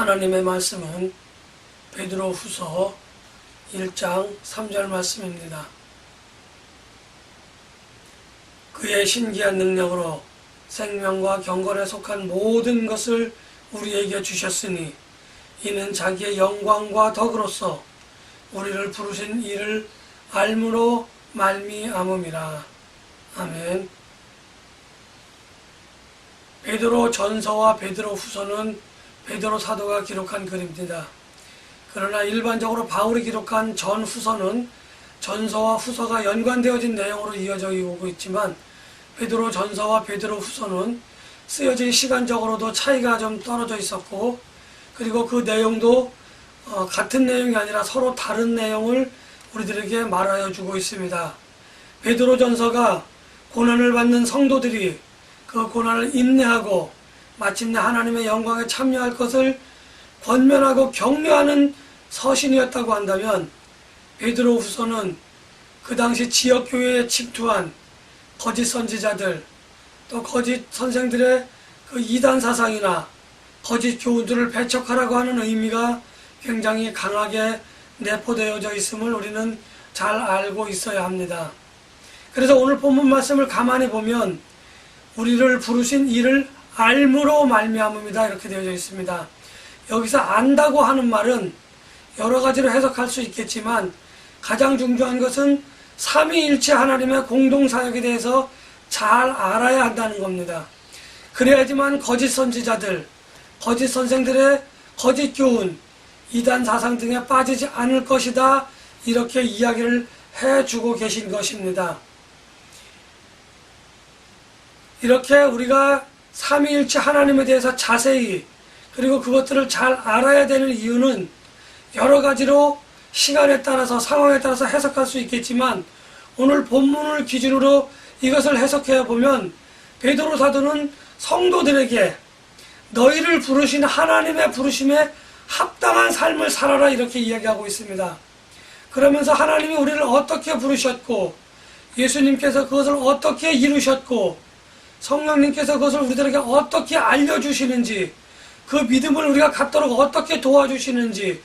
하나님의 말씀은 베드로후서 1장 3절 말씀입니다. 그의 신기한 능력으로 생명과 경건에 속한 모든 것을 우리에게 주셨으니 이는 자기의 영광과 덕으로서 우리를 부르신 이를 알므로 말미암음이라. 아멘. 베드로 전서와 베드로 후서는 베드로 사도가 기록한 글입니다. 그러나 일반적으로 바울이 기록한 전 후서는 전서와 후서가 연관되어진 내용으로 이어져 오고 있지만 베드로 전서와 베드로 후서는 쓰여진 시간적으로도 차이가 좀 떨어져 있었고, 그리고 그 내용도 같은 내용이 아니라 서로 다른 내용을 우리들에게 말하여 주고 있습니다. 베드로 전서가 고난을 받는 성도들이 그 고난을 인내하고 마침내 하나님의 영광에 참여할 것을 권면하고 격려하는 서신이었다고 한다면, 베드로 후서는 그 당시 지역교회에 침투한 거짓 선지자들, 또 거짓 선생들의 그 이단 사상이나 거짓 교훈들을 배척하라고 하는 의미가 굉장히 강하게 내포되어져 있음을 우리는 잘 알고 있어야 합니다. 그래서 오늘 본문 말씀을 가만히 보면 우리를 부르신 이를 알므로 말미암음이다 이렇게 되어져 있습니다. 여기서 안다고 하는 말은 여러 가지로 해석할 수 있겠지만 가장 중요한 것은 삼위일체 하나님의 공동사역에 대해서 잘 알아야 한다는 겁니다. 그래야지만 거짓 선지자들, 거짓 선생들의 거짓 교훈, 이단 사상 등에 빠지지 않을 것이다 이렇게 이야기를 해주고 계신 것입니다. 이렇게 우리가 삼위일체 하나님에 대해서 자세히 그리고 그것들을 잘 알아야 되는 이유는 여러 가지로 시간에 따라서 상황에 따라서 해석할 수 있겠지만 오늘 본문을 기준으로 이것을 해석해 보면 베드로 사도는 성도들에게 너희를 부르신 하나님의 부르심에 합당한 삶을 살아라 이렇게 이야기하고 있습니다. 그러면서 하나님이 우리를 어떻게 부르셨고 예수님께서 그것을 어떻게 이루셨고 성령님께서 그것을 우리들에게 어떻게 알려주시는지, 그 믿음을 우리가 갖도록 어떻게 도와주시는지,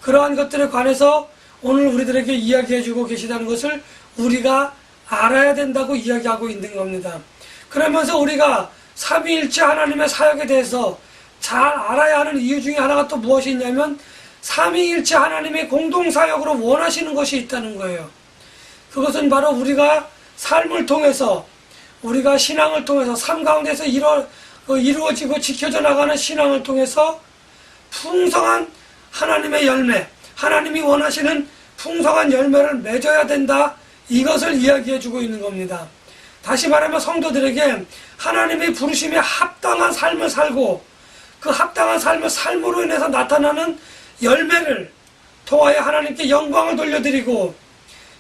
그러한 것들에 관해서 오늘 우리들에게 이야기해주고 계시다는 것을 우리가 알아야 된다고 이야기하고 있는 겁니다. 그러면서 우리가 삼위일체 하나님의 사역에 대해서 잘 알아야 하는 이유 중에 하나가 또 무엇이 있냐면 삼위일체 하나님의 공동사역으로 원하시는 것이 있다는 거예요. 그것은 바로 우리가 삶을 통해서, 우리가 신앙을 통해서 삶 가운데서 이루어지고 지켜져 나가는 신앙을 통해서 풍성한 하나님의 열매, 하나님이 원하시는 풍성한 열매를 맺어야 된다, 이것을 이야기해 주고 있는 겁니다. 다시 말하면 성도들에게 하나님의 부르심에 합당한 삶을 살고 그 합당한 삶을 삶으로 인해서 나타나는 열매를 통하여 하나님께 영광을 돌려드리고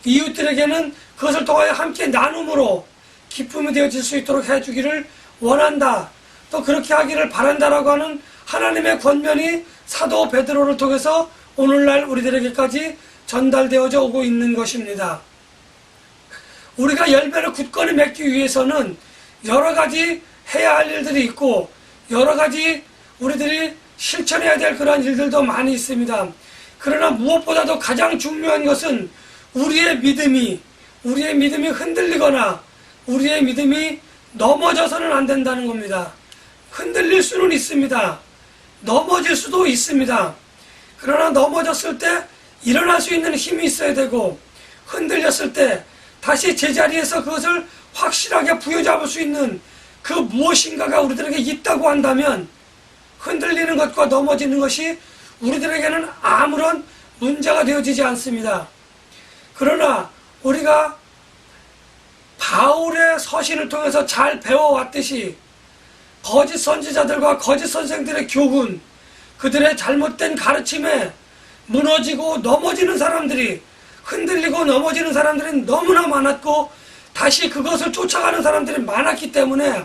이웃들에게는 그것을 통하여 함께 나눔으로 기쁨이 되어질 수 있도록 해주기를 원한다, 또 그렇게 하기를 바란다라고 하는 하나님의 권면이 사도 베드로를 통해서 오늘날 우리들에게까지 전달되어져 오고 있는 것입니다. 우리가 열매를 굳건히 맺기 위해서는 여러 가지 해야 할 일들이 있고 여러 가지 우리들이 실천해야 될 그런 일들도 많이 있습니다. 그러나 무엇보다도 가장 중요한 것은 우리의 믿음이 흔들리거나 우리의 믿음이 넘어져서는 안 된다는 겁니다. 흔들릴 수는 있습니다. 넘어질 수도 있습니다. 그러나 넘어졌을 때 일어날 수 있는 힘이 있어야 되고, 흔들렸을 때 다시 제자리에서 그것을 확실하게 부여잡을 수 있는 그 무엇인가가 우리들에게 있다고 한다면 흔들리는 것과 넘어지는 것이 우리들에게는 아무런 문제가 되어지지 않습니다. 그러나 우리가 바울의 서신을 통해서 잘 배워왔듯이 거짓 선지자들과 거짓 선생들의 교훈, 그들의 잘못된 가르침에 무너지고 넘어지는 사람들이, 흔들리고 넘어지는 사람들이 너무나 많았고 다시 그것을 쫓아가는 사람들이 많았기 때문에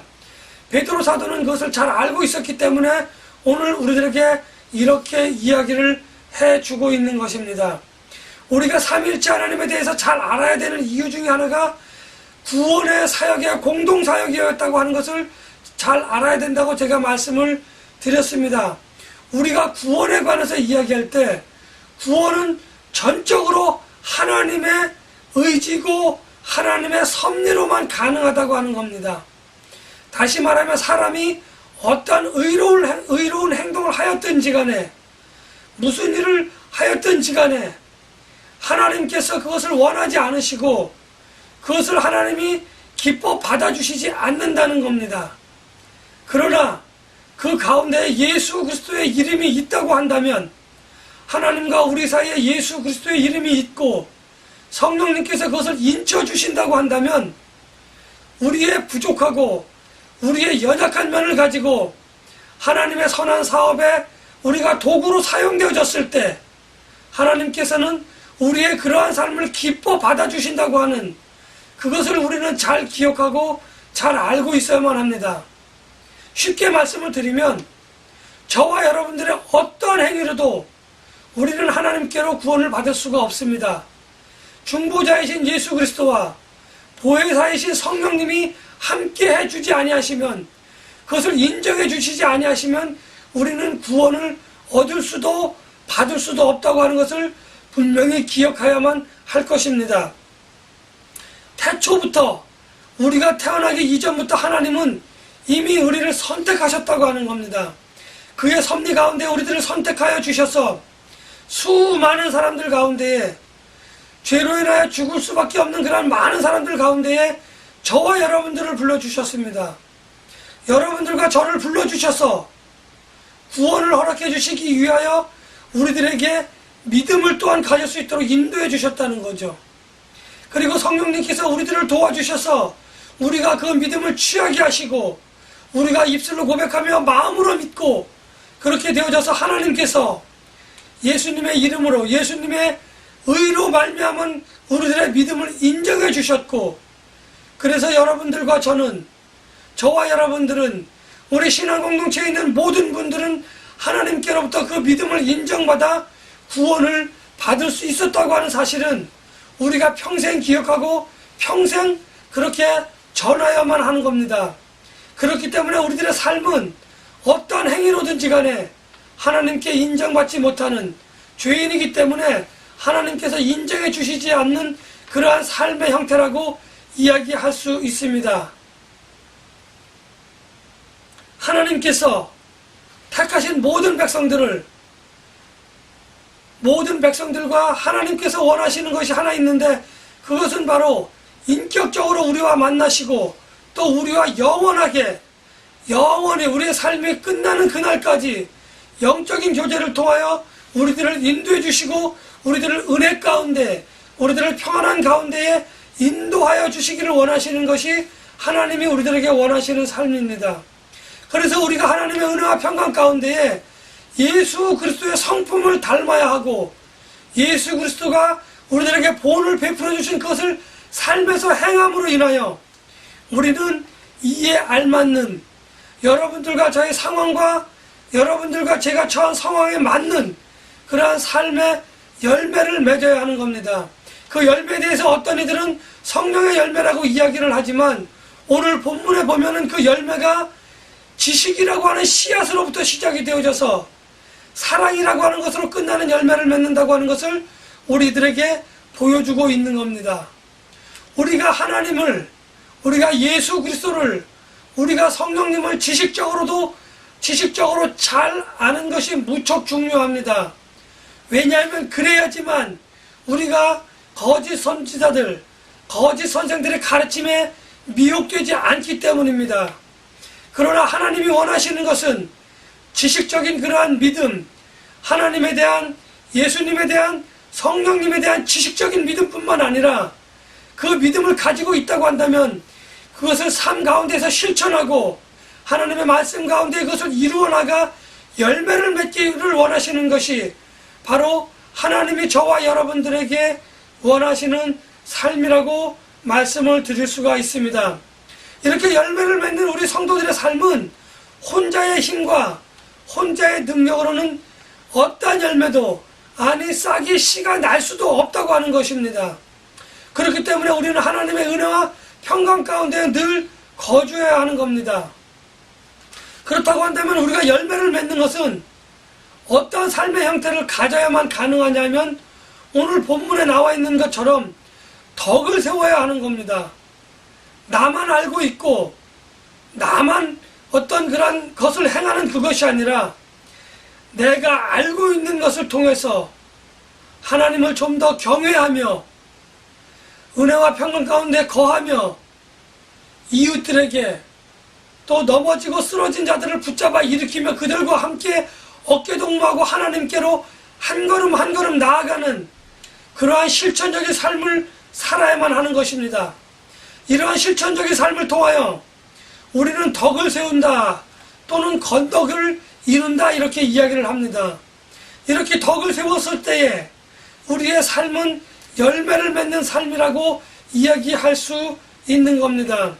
베드로 사도는 그것을 잘 알고 있었기 때문에 오늘 우리들에게 이렇게 이야기를 해주고 있는 것입니다. 우리가 삼위일체 하나님에 대해서 잘 알아야 되는 이유 중에 하나가 구원의 사역의 공동사역이었다고 하는 것을 잘 알아야 된다고 제가 말씀을 드렸습니다. 우리가 구원에 관해서 이야기할 때 구원은 전적으로 하나님의 의지고 하나님의 섭리로만 가능하다고 하는 겁니다. 다시 말하면 사람이 어떤 의로운 행동을 하였든지 간에 무슨 일을 하였든지 간에 하나님께서 그것을 원하지 않으시고 그것을 하나님이 기뻐 받아주시지 않는다는 겁니다. 그러나 그 가운데 예수 그리스도의 이름이 있다고 한다면 하나님과 우리 사이에 예수 그리스도의 이름이 있고 성령님께서 그것을 인쳐주신다고 한다면 우리의 부족하고 우리의 연약한 면을 가지고 하나님의 선한 사업에 우리가 도구로 사용되어졌을 때 하나님께서는 우리의 그러한 삶을 기뻐 받아주신다고 하는 그것을 우리는 잘 기억하고 잘 알고 있어야만 합니다. 쉽게 말씀을 드리면 저와 여러분들의 어떤 행위로도 우리는 하나님께로 구원을 받을 수가 없습니다. 중보자이신 예수 그리스도와 보혜사이신 성령님이 함께 해주지 아니하시면 그것을 인정해 주시지 아니하시면 우리는 구원을 얻을 수도 받을 수도 없다고 하는 것을 분명히 기억해야만 할 것입니다. 태초부터 우리가 태어나기 이전부터 하나님은 이미 우리를 선택하셨다고 하는 겁니다. 그의 섭리 가운데 우리들을 선택하여 주셔서 수많은 사람들 가운데에 죄로 인하여 죽을 수밖에 없는 그런 많은 사람들 가운데에 저와 여러분들을 불러주셨습니다. 여러분들과 저를 불러주셔서 구원을 허락해 주시기 위하여 우리들에게 믿음을 또한 가질 수 있도록 인도해 주셨다는 거죠. 그리고 성령님께서 우리들을 도와주셔서 우리가 그 믿음을 취하게 하시고 우리가 입술로 고백하며 마음으로 믿고 그렇게 되어져서 하나님께서 예수님의 이름으로 예수님의 의로 말미암은 우리들의 믿음을 인정해 주셨고 그래서 여러분들과 저와 여러분들은 우리 신앙공동체에 있는 모든 분들은 하나님께로부터 그 믿음을 인정받아 구원을 받을 수 있었다고 하는 사실은 우리가 평생 기억하고 평생 그렇게 전하여야만 하는 겁니다. 그렇기 때문에 우리들의 삶은 어떤 행위로든지 간에 하나님께 인정받지 못하는 죄인이기 때문에 하나님께서 인정해 주시지 않는 그러한 삶의 형태라고 이야기할 수 있습니다. 하나님께서 택하신 모든 백성들과 하나님께서 원하시는 것이 하나 있는데 그것은 바로 인격적으로 우리와 만나시고 또 우리와 영원히 우리의 삶이 끝나는 그날까지 영적인 교제를 통하여 우리들을 인도해 주시고 우리들을 은혜 가운데 우리들을 평안한 가운데에 인도하여 주시기를 원하시는 것이 하나님이 우리들에게 원하시는 삶입니다. 그래서 우리가 하나님의 은혜와 평강 가운데에 예수 그리스도의 성품을 닮아야 하고 예수 그리스도가 우리들에게 보응을 베풀어 주신 그것을 삶에서 행함으로 인하여 우리는 이에 알맞는 여러분들과 저의 상황과 여러분들과 제가 처한 상황에 맞는 그러한 삶의 열매를 맺어야 하는 겁니다. 그 열매에 대해서 어떤 이들은 성령의 열매라고 이야기를 하지만 오늘 본문에 보면은 그 열매가 지식이라고 하는 씨앗으로부터 시작이 되어져서 사랑이라고 하는 것으로 끝나는 열매를 맺는다고 하는 것을 우리들에게 보여주고 있는 겁니다. 우리가 하나님을, 우리가 예수 그리스도를, 우리가 성령님을 지식적으로 잘 아는 것이 무척 중요합니다. 왜냐하면 그래야지만 우리가 거짓 선지자들, 거짓 선생들의 가르침에 미혹되지 않기 때문입니다. 그러나 하나님이 원하시는 것은 지식적인 그러한 믿음, 하나님에 대한, 예수님에 대한, 성령님에 대한 지식적인 믿음뿐만 아니라 그 믿음을 가지고 있다고 한다면 그것을 삶 가운데서 실천하고 하나님의 말씀 가운데 그것을 이루어 나가 열매를 맺기를 원하시는 것이 바로 하나님이 저와 여러분들에게 원하시는 삶이라고 말씀을 드릴 수가 있습니다. 이렇게 열매를 맺는 우리 성도들의 삶은 혼자의 힘과 혼자의 능력으로는 어떠한 열매도 아니 싹이 씨가 날 수도 없다고 하는 것입니다. 그렇기 때문에 우리는 하나님의 은혜와 평강 가운데 늘 거주해야 하는 겁니다. 그렇다고 한다면 우리가 열매를 맺는 것은 어떤 삶의 형태를 가져야만 가능하냐면 오늘 본문에 나와 있는 것처럼 덕을 세워야 하는 겁니다. 나만 알고 있고 나만 어떤 그런 것을 행하는 그것이 아니라 내가 알고 있는 것을 통해서 하나님을 좀 더 경외하며 은혜와 평강 가운데 거하며 이웃들에게 또 넘어지고 쓰러진 자들을 붙잡아 일으키며 그들과 함께 어깨동무하고 하나님께로 한 걸음 한 걸음 나아가는 그러한 실천적인 삶을 살아야만 하는 것입니다. 이러한 실천적인 삶을 통하여 우리는 덕을 세운다 또는 건덕을 이룬다 이렇게 이야기를 합니다. 이렇게 덕을 세웠을 때에 우리의 삶은 열매를 맺는 삶이라고 이야기할 수 있는 겁니다.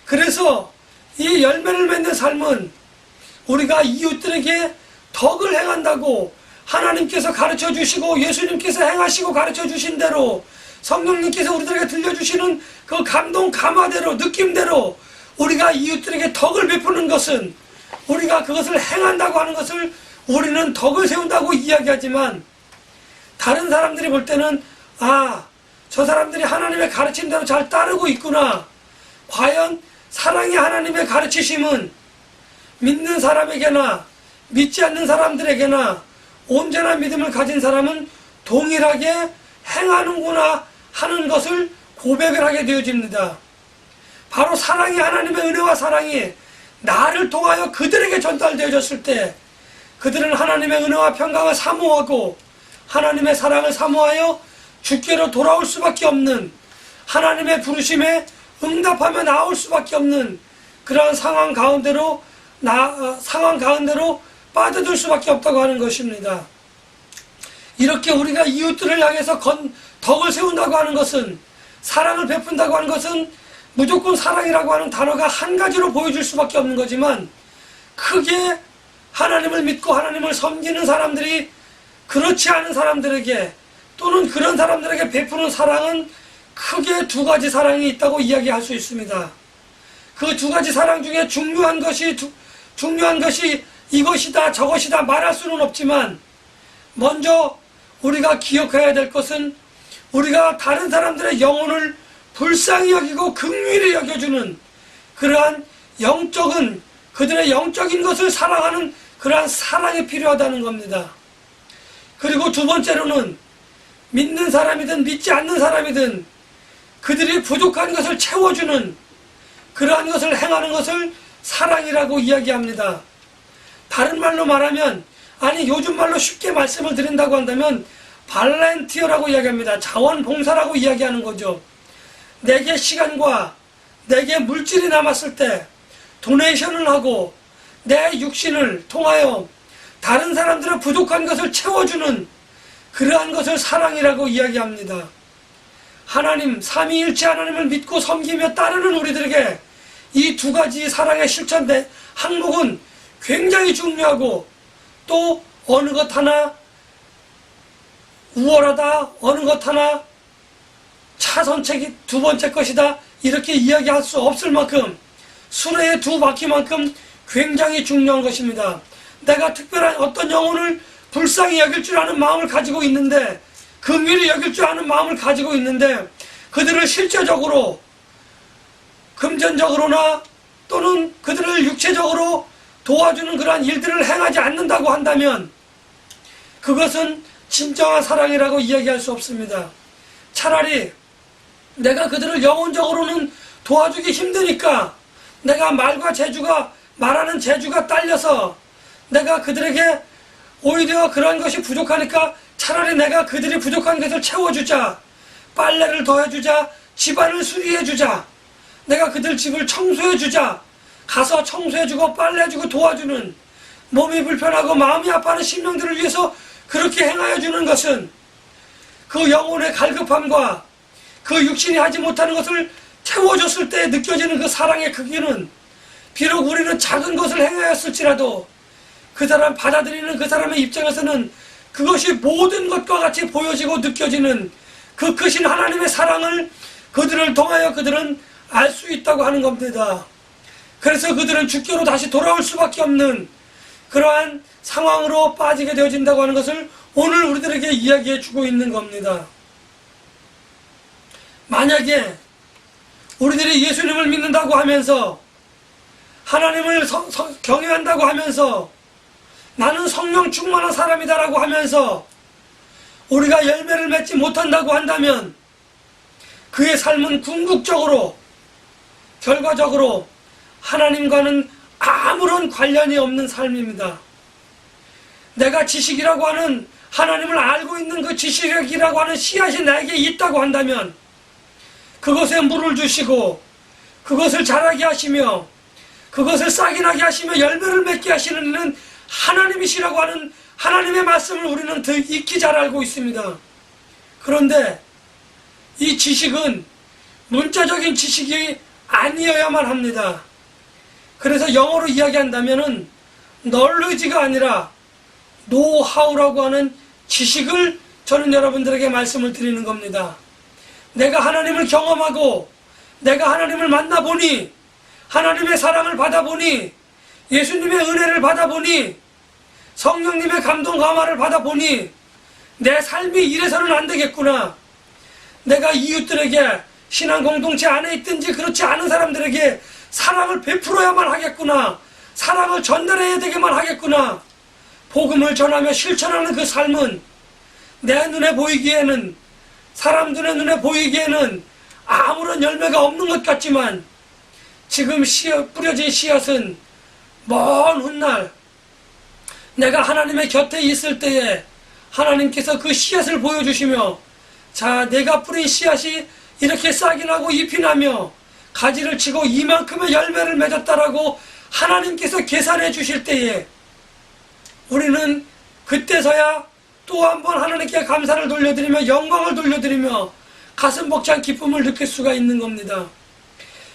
그래서 이 열매를 맺는 삶은 우리가 이웃들에게 덕을 행한다고 하나님께서 가르쳐 주시고 예수님께서 행하시고 가르쳐 주신 대로 성령님께서 우리들에게 들려주시는 그 감동 감화대로 느낌대로 우리가 이웃들에게 덕을 베푸는 것은 우리가 그것을 행한다고 하는 것을 우리는 덕을 세운다고 이야기하지만 다른 사람들이 볼 때는 저 사람들이 하나님의 가르침대로 잘 따르고 있구나. 과연 사랑의 하나님의 가르치심은 믿는 사람에게나 믿지 않는 사람들에게나 온전한 믿음을 가진 사람은 동일하게 행하는구나 하는 것을 고백을 하게 되어집니다. 바로 사랑의 하나님의 은혜와 사랑이 나를 통하여 그들에게 전달되어졌을 때 그들은 하나님의 은혜와 평강을 사모하고 하나님의 사랑을 사모하여 주께로 돌아올 수밖에 없는 하나님의 부르심에 응답하며 나올 수밖에 없는 그러한 상황 가운데로 빠져들 수밖에 없다고 하는 것입니다. 이렇게 우리가 이웃들을 향해서 덕을 세운다고 하는 것은 사랑을 베푼다고 하는 것은 무조건 사랑이라고 하는 단어가 한 가지로 보여줄 수밖에 없는 거지만 크게 하나님을 믿고 하나님을 섬기는 사람들이 그렇지 않은 사람들에게 또는 그런 사람들에게 베푸는 사랑은 크게 두 가지 사랑이 있다고 이야기할 수 있습니다. 그 두 가지 사랑 중에 중요한 것이 이것이다 저것이다 말할 수는 없지만 먼저 우리가 기억해야 될 것은 우리가 다른 사람들의 영혼을 불쌍히 여기고 긍휼히 여겨주는 그러한 그들의 영적인 것을 사랑하는 그러한 사랑이 필요하다는 겁니다. 그리고 두 번째로는 믿는 사람이든 믿지 않는 사람이든 그들이 부족한 것을 채워주는 그러한 것을 행하는 것을 사랑이라고 이야기합니다. 다른 말로 말하면 요즘 말로 쉽게 말씀을 드린다고 한다면 발렌티어라고 이야기합니다. 자원봉사라고 이야기하는 거죠. 내게 시간과 내게 물질이 남았을 때 도네이션을 하고 내 육신을 통하여 다른 사람들의 부족한 것을 채워주는 그러한 것을 사랑이라고 이야기합니다. 하나님, 삼위일체 하나님을 믿고 섬기며 따르는 우리들에게 이 두 가지 사랑의 실천된 항목은 굉장히 중요하고 또 어느 것 하나 우월하다, 어느 것 하나 차선책이 두 번째 것이다 이렇게 이야기할 수 없을 만큼 수레의 두 바퀴만큼 굉장히 중요한 것입니다. 내가 특별한 어떤 영혼을 불쌍히 여길 줄 아는 마음을 가지고 있는데 긍휼히 여길 줄 아는 마음을 가지고 있는데 그들을 실제적으로 금전적으로나 또는 그들을 육체적으로 도와주는 그러한 일들을 행하지 않는다고 한다면 그것은 진정한 사랑이라고 이야기할 수 없습니다. 차라리 내가 그들을 영혼적으로는 도와주기 힘드니까 내가 말하는 재주가 딸려서 내가 그들에게 오히려 그런 것이 부족하니까 차라리 내가 그들이 부족한 것을 채워주자, 빨래를 더해주자, 집안을 수리해주자, 내가 그들 집을 청소해주자, 가서 청소해주고 빨래해주고 도와주는 몸이 불편하고 마음이 아파하는 심령들을 위해서 그렇게 행하여주는 것은 그 영혼의 갈급함과 그 육신이 하지 못하는 것을 채워줬을 때 느껴지는 그 사랑의 크기는 비록 우리는 작은 것을 행하였을지라도 그 사람 받아들이는 그 사람의 입장에서는 그것이 모든 것과 같이 보여지고 느껴지는 그 크신 하나님의 사랑을 그들을 통하여 그들은 알 수 있다고 하는 겁니다. 그래서 그들은 주께로 다시 돌아올 수밖에 없는 그러한 상황으로 빠지게 되어진다고 하는 것을 오늘 우리들에게 이야기해 주고 있는 겁니다. 만약에 우리들이 예수님을 믿는다고 하면서 하나님을 경외한다고 하면서 나는 성령 충만한 사람이다라고 하면서 우리가 열매를 맺지 못한다고 한다면 그의 삶은 궁극적으로 결과적으로 하나님과는 아무런 관련이 없는 삶입니다. 내가 지식이라고 하는 하나님을 알고 있는 그 지식이라고 하는 씨앗이 나에게 있다고 한다면 그것에 물을 주시고 그것을 자라게 하시며 그것을 싹이 나게 하시며 열매를 맺게 하시는 이는 하나님이시라고 하는 하나님의 말씀을 우리는 더 익히 잘 알고 있습니다. 그런데 이 지식은 문자적인 지식이 아니어야만 합니다. 그래서 영어로 이야기한다면은 knowledge가 아니라 노하우라고 하는 지식을 저는 여러분들에게 말씀을 드리는 겁니다. 내가 하나님을 경험하고 내가 하나님을 만나보니 하나님의 사랑을 받아보니 예수님의 은혜를 받아보니 성령님의 감동 감화를 받아보니 내 삶이 이래서는 안 되겠구나. 내가 이웃들에게 신앙 공동체 안에 있든지 그렇지 않은 사람들에게 사랑을 베풀어야만 하겠구나. 사랑을 전달해야 되게만 하겠구나. 복음을 전하며 실천하는 그 삶은 내 눈에 보이기에는 사람들의 눈에 보이기에는 아무런 열매가 없는 것 같지만 지금 뿌려진 씨앗은 먼 훗날 내가 하나님의 곁에 있을 때에 하나님께서 그 씨앗을 보여주시며 자 내가 뿌린 씨앗이 이렇게 싹이 나고 잎이 나며 가지를 치고 이만큼의 열매를 맺었다라고 하나님께서 계산해 주실 때에 우리는 그때서야 또 한 번 하나님께 감사를 돌려드리며 영광을 돌려드리며 가슴 벅찬 기쁨을 느낄 수가 있는 겁니다.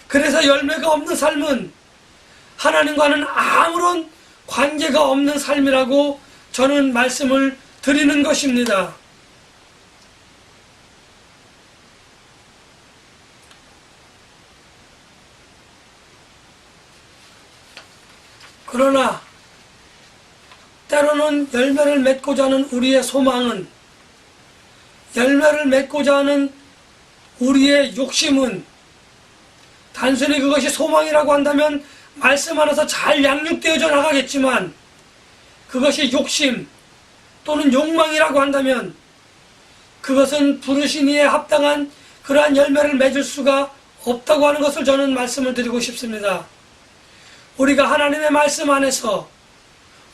그래서 열매가 없는 삶은 하나님과는 아무런 관계가 없는 삶이라고 저는 말씀을 드리는 것입니다. 그러나 때로는 열매를 맺고자 하는 우리의 소망은 열매를 맺고자 하는 우리의 욕심은 단순히 그것이 소망이라고 한다면 말씀 안에서 잘 양육되어져 나가겠지만 그것이 욕심 또는 욕망이라고 한다면 그것은 부르신 이에 합당한 그러한 열매를 맺을 수가 없다고 하는 것을 저는 말씀을 드리고 싶습니다. 우리가 하나님의 말씀 안에서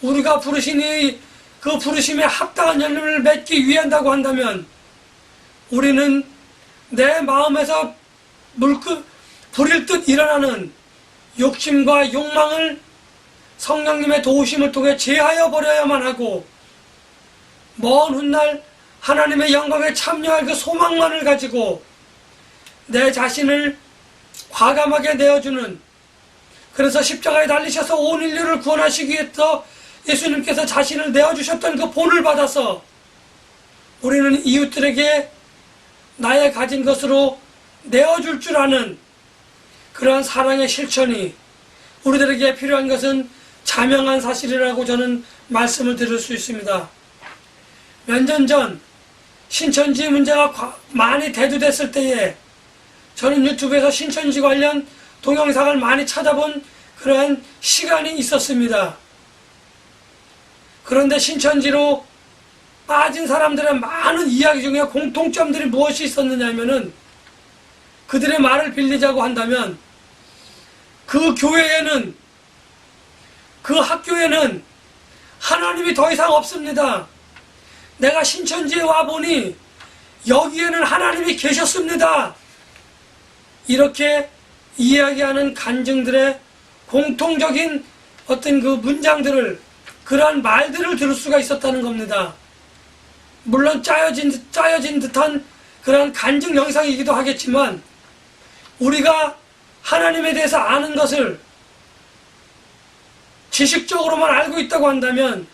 우리가 부르신 이 그 부르심에 합당한 열매를 맺기 위한다고 한다면 우리는 내 마음에서 불일 듯 일어나는 욕심과 욕망을 성령님의 도우심을 통해 제하여 버려야만 하고 먼 훗날 하나님의 영광에 참여할 그 소망만을 가지고 내 자신을 과감하게 내어주는 그래서 십자가에 달리셔서 온 인류를 구원하시기 위해서 예수님께서 자신을 내어주셨던 그 본을 받아서 우리는 이웃들에게 나의 가진 것으로 내어줄 줄 아는 그러한 사랑의 실천이 우리들에게 필요한 것은 자명한 사실이라고 저는 말씀을 드릴 수 있습니다. 몇 년 전 신천지 문제가 많이 대두됐을 때에 저는 유튜브에서 신천지 관련 동영상을 많이 찾아본 그러한 시간이 있었습니다. 그런데 신천지로 빠진 사람들의 많은 이야기 중에 공통점들이 무엇이 있었느냐 하면은 그들의 말을 빌리자고 한다면 그 교회에는 그 학교에는 하나님이 더 이상 없습니다. 내가 신천지에 와보니 여기에는 하나님이 계셨습니다. 이렇게 이야기하는 간증들의 공통적인 어떤 그 문장들을 그러한 말들을 들을 수가 있었다는 겁니다. 물론 짜여진 듯한 그러한 간증 영상이기도 하겠지만 우리가 하나님에 대해서 아는 것을 지식적으로만 알고 있다고 한다면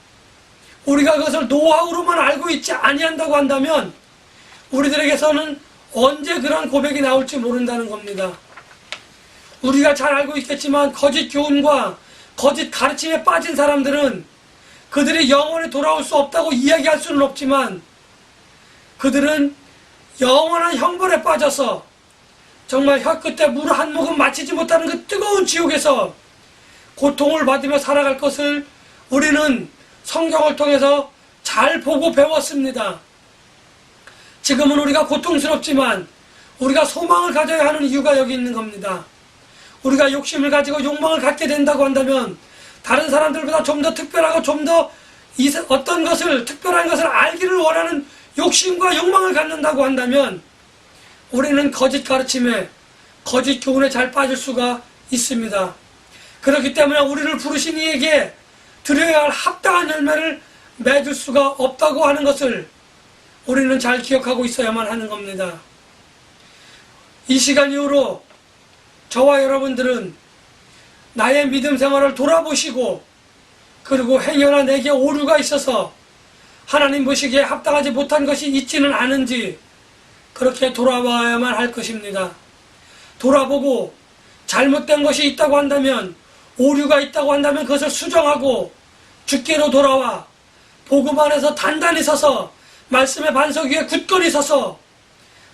우리가 그것을 노하우로만 알고 있지 아니한다고 한다면 우리들에게서는 언제 그런 고백이 나올지 모른다는 겁니다. 우리가 잘 알고 있겠지만 거짓 교훈과 거짓 가르침에 빠진 사람들은 그들이 영원히 돌아올 수 없다고 이야기할 수는 없지만 그들은 영원한 형벌에 빠져서 정말 혀끝에 물 한 모금 마치지 못하는 그 뜨거운 지옥에서 고통을 받으며 살아갈 것을 우리는 성경을 통해서 잘 보고 배웠습니다. 지금은 우리가 고통스럽지만 우리가 소망을 가져야 하는 이유가 여기 있는 겁니다. 우리가 욕심을 가지고 욕망을 갖게 된다고 한다면 다른 사람들보다 좀 더 특별하고 좀 더 어떤 것을 특별한 것을 알기를 원하는 욕심과 욕망을 갖는다고 한다면 우리는 거짓 가르침에 거짓 교훈에 잘 빠질 수가 있습니다. 그렇기 때문에 우리를 부르신 이에게 드려야 할 합당한 열매를 맺을 수가 없다고 하는 것을 우리는 잘 기억하고 있어야만 하는 겁니다. 이 시간 이후로 저와 여러분들은 나의 믿음 생활을 돌아보시고 그리고 행여나 내게 오류가 있어서 하나님 보시기에 합당하지 못한 것이 있지는 않은지 그렇게 돌아봐야만 할 것입니다. 돌아보고 잘못된 것이 있다고 한다면 오류가 있다고 한다면 그것을 수정하고 주께로 돌아와 복음 안에서 단단히 서서 말씀의 반석 위에 굳건히 서서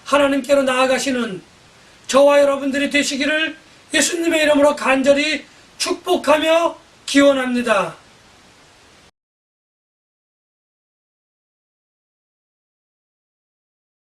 하나님께로 나아가시는 저와 여러분들이 되시기를 예수님의 이름으로 간절히 축복하며 기원합니다.